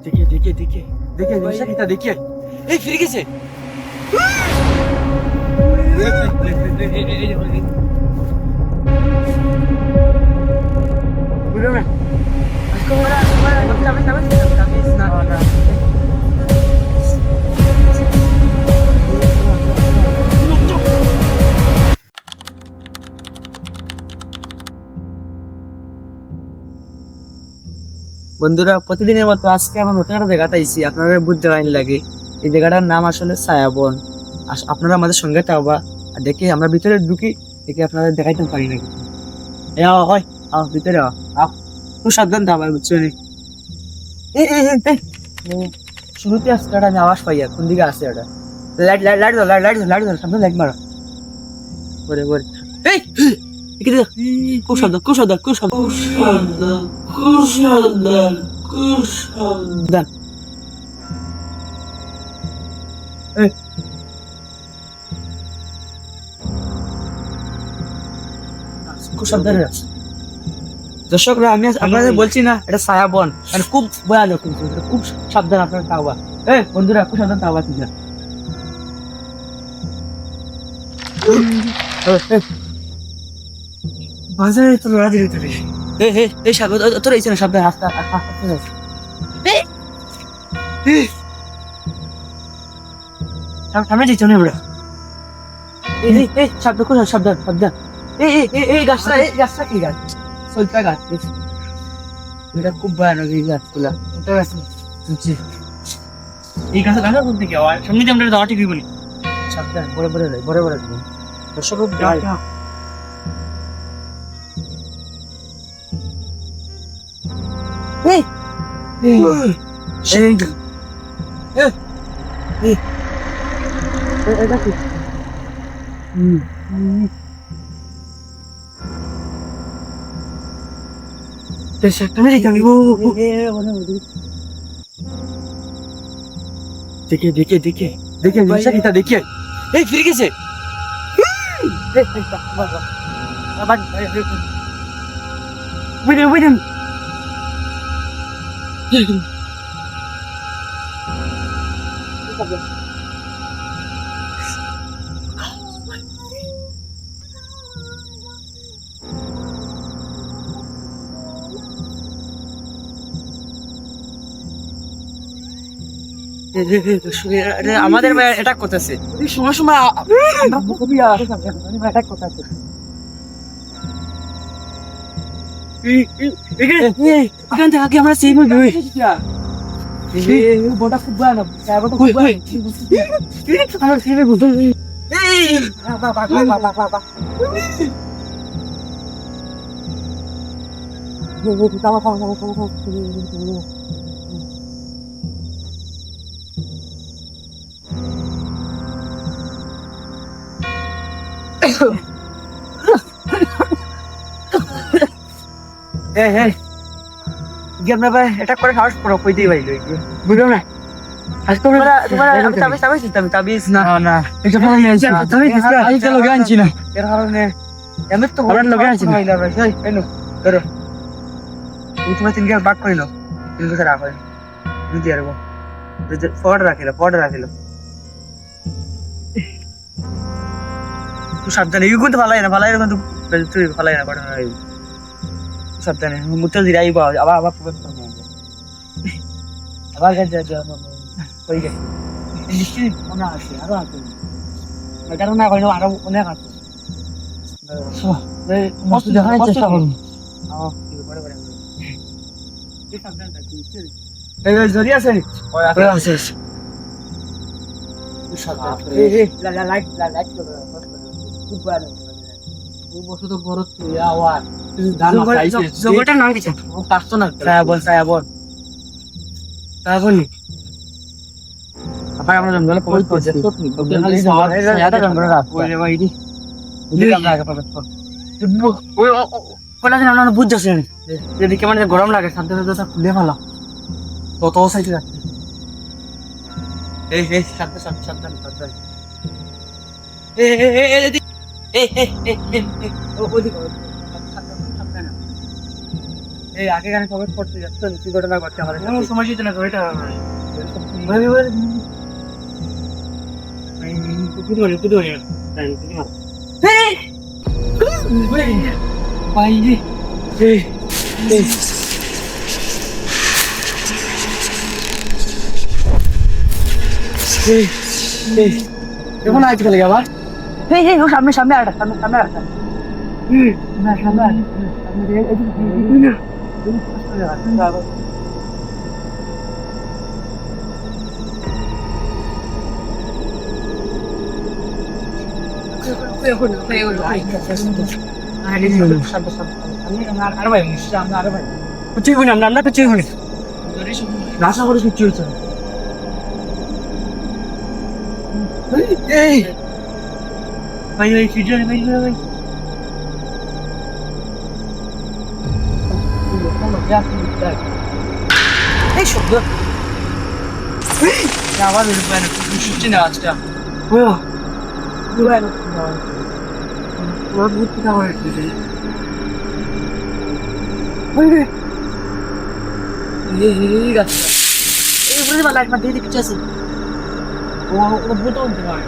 देखिए निशा देखिए এই ফিরে গেছে বুঝলো না আজকে ওরা না বন্ধুরা প্রতিদিনের মতো আজকে আমার নতুন একটা জায়গাতে আইছি আপনারা বুঝতে পারেন লাগে এই জায়গাটার নাম আসলে ছায়াবন আপনারা আমাদের সঙ্গে থাকবা আর দেখি আমরা ভিতরে ঢুকি দেখি আপনারা দেখাইতে পারি নাকি হয় ভিতরে খুব সাবধান থাকবা বুঝছো নি শুরুতে আসছে একটা আমি আওয়াজ পাই কোন দিকে আসছে এটা লাইট সামনে লাইট মারো বরে এই খুব দর্শকরা আমি আপনাদের বলছি না এটা ছায়াবন মানে খুব ভয়ানক কিন্তু খুব সাবধান আপনারা থাকবা বন্ধুরা খুব সাবধান থাকবা তোমরা বাজারে তো লড়া দিলি তোরে এই সাবধান তোর এইছে না সাবধান রাস্তা সামনে যাইছো না আমরা সাবধান এই গাছটা কি গাছ সলতা গাছ এটা খুব ভয়ানক এই গাছগুলা এই গাছের গাছ কোন থেকে সামনে দিয়ে আমরা যাওয়া ঠিক হইব না সাবধান বড় দর্শক এটা কি देखिए निशा कितना देखिए फिर कैसे wait আমাদের অ্যাটাক করতেছে সময় অ্যাটাক করতেছে এখান থেকে আগে আমরা সেই বটা খুব ভয়ানক অ্যাটাক করে সাহস করো কই দিয়ে বাইলো বুঝলো না আজকে তোমার তাবিজ না এটা ভালো নিয়েছি আমি তো লগে আনছি না এর কারণে আমি তো আমার লগে আনছি না ভাই কেন ধরো তুমি তিন গ্লাস বাক করিলো তিন গ্লাস রাখো তুমি দিয়ে রাখো পড় রাখিলো তুই সাবধানে ইউ কিন্তু ভালো না কিন্তু তুই ভালো না পড়া সাবধানে মুতে দিরা আইবা আবার আবার যা কই গেছে নিশ্চয়ই মনে আছে আরো আছে এটা না কইনো আরো অনেক আছে মস্ত দেখার চেষ্টা করুন এই জরি আছে আছে লাইট খুব ভালো বছর তো বড় তুই আওয়াজ জগটার নাম কি কাটতো না ছায়াবন তারপর apa yang udah mulai pokoknya project tuh saya ada gambar apa boleh ini gambar apa betul pernah sih nana buat jasen jadi kemana goram lagi santai santai kuliah malah toto saya juga santai এই আগে গানে খবর পড়তে যাচ্ছ কি ঘটনা ঘটছে আমাদের কোনো সমস্যা হচ্ছে না তো এটা ভাই ভাই কুদুনি এই ভাই এই দেখুন আজ চলে গেল এই এই ও সামনে সামনে আটা সামনে সামনে আটা না সামনে আমরা কিছুই হইনি আশা করি কিছু হচ্ছে এই ভাই ভাই সিজন ভাই ভাই এই শব্দ আবার শুনছি না আজটা ও বহুত কথা হয়েছে এই গাছটা এই উপরে লাইট মার দিয়ে কিছু আছে ও অদ্ভুত হতে পারে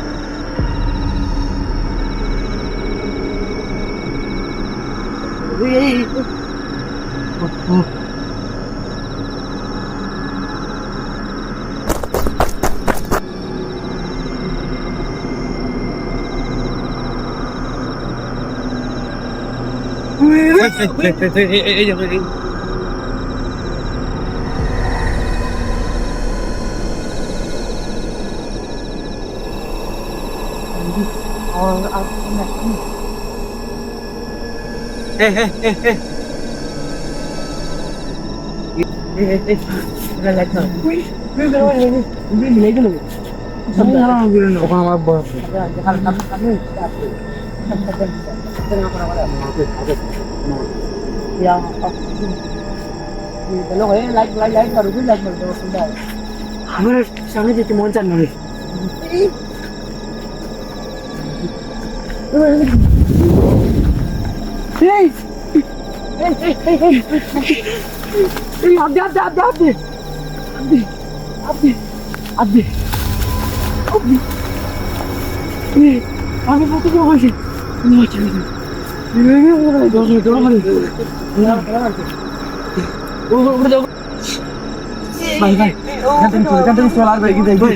আমার সামনে যেতে মন চান না আমি কত বলছি ভাই ভাই সোলার ভাই কি দেখবে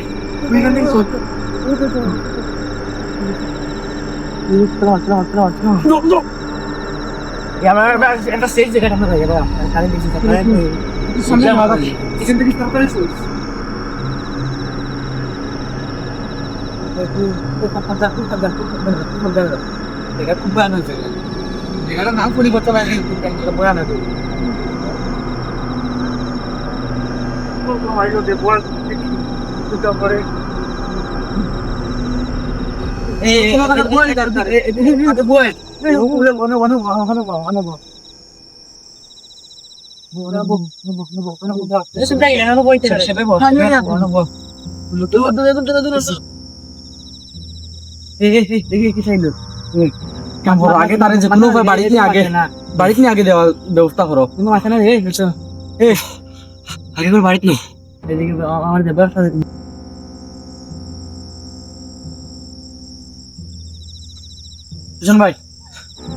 একটা সেফ জায়গাটা আমরা যাবো কারেন্ট এসে সামনে এখান থেকে স্টার্ট করে খুব ভয়ানক জায়গা জায়গাটার নাম শুনি করতে পারি ভয়ানক আগে তারে যে কোনো বাড়িতে নিয়ে আগে দেওয়ার ব্যবস্থা করো কোনো আছে না আগে করে বাড়িতে নো এদিকে আমার ব্যবস্থা ভাই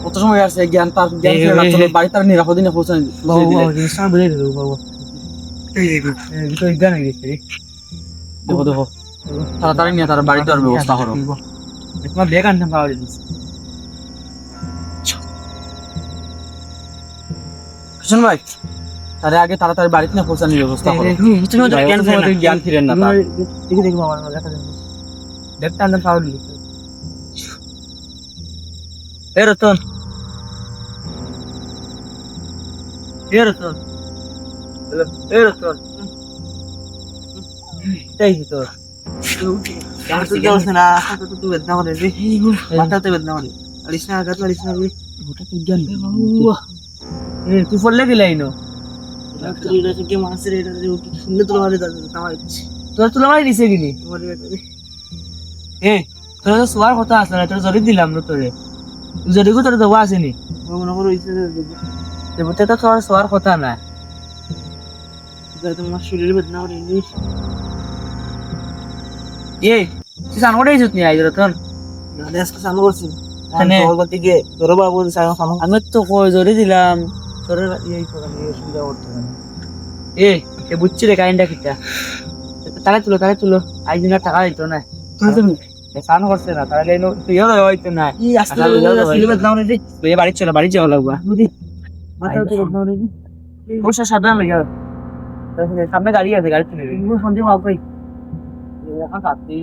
কত সময় আছে জ্ঞান তার বাড়ি তার নিরাপদে নিয়ে পৌঁছান বলে দেবো বাবা দেখো দেখো তাড়াতাড়ি নিয়ে তার বাড়িতে আর ব্যবস্থা করো তোমার ব্যাগ আনতে পাওয়া দিচ্ছে কিষণ ভাই তারে আগে তাড়াতাড়ি বাড়িতে নিয়ে পৌঁছানোর ব্যবস্থা করো জ্ঞান ফিরেন না তার দেখি দেখবো আমার দেখা যাবে ব্যাগটা আনতে পাওয়া দিচ্ছে এ রতন এই তোর বেদনা মানে মাথাতে বেদনা মানে আলিস না আঘাত আলিস না তুই পড়লে গেলাই নো শুনলে তোর তুলা মারি দিছে কিনি তোর তো শোয়ার কথা আসলে না তোর জরি দিলাম না তোরে জরিগু তোর দেওয়া আসেনি দেবতে তো তোমার শোয়ার কথা না তোমার শরীর বেদনা করে ইংলিশ এই তুই সান করে দিছিস নি আইজর তখন আজকে চালু করছি মানে দিকে তোর বাবু আমি তো কই জোরে দিলাম তোর এই কথা নিয়ে সুবিধা করতে না এ বুঝছি রে কাইন্ডা কিটা তারে তুলো আই দিন টাকা দিত না তুমি সান করছে না তাহলে তুই হইতো না ই আজকে শরীর বেদনা করে রে তুই বাড়ি যাওয়া লাগবা মাথা তো বেদনা করে রে বসে সাবধান লাগে সামনে গাড়ি আছে গাড়ি তুলে সন্ধ্যে মাপ কই এখন কাটতেই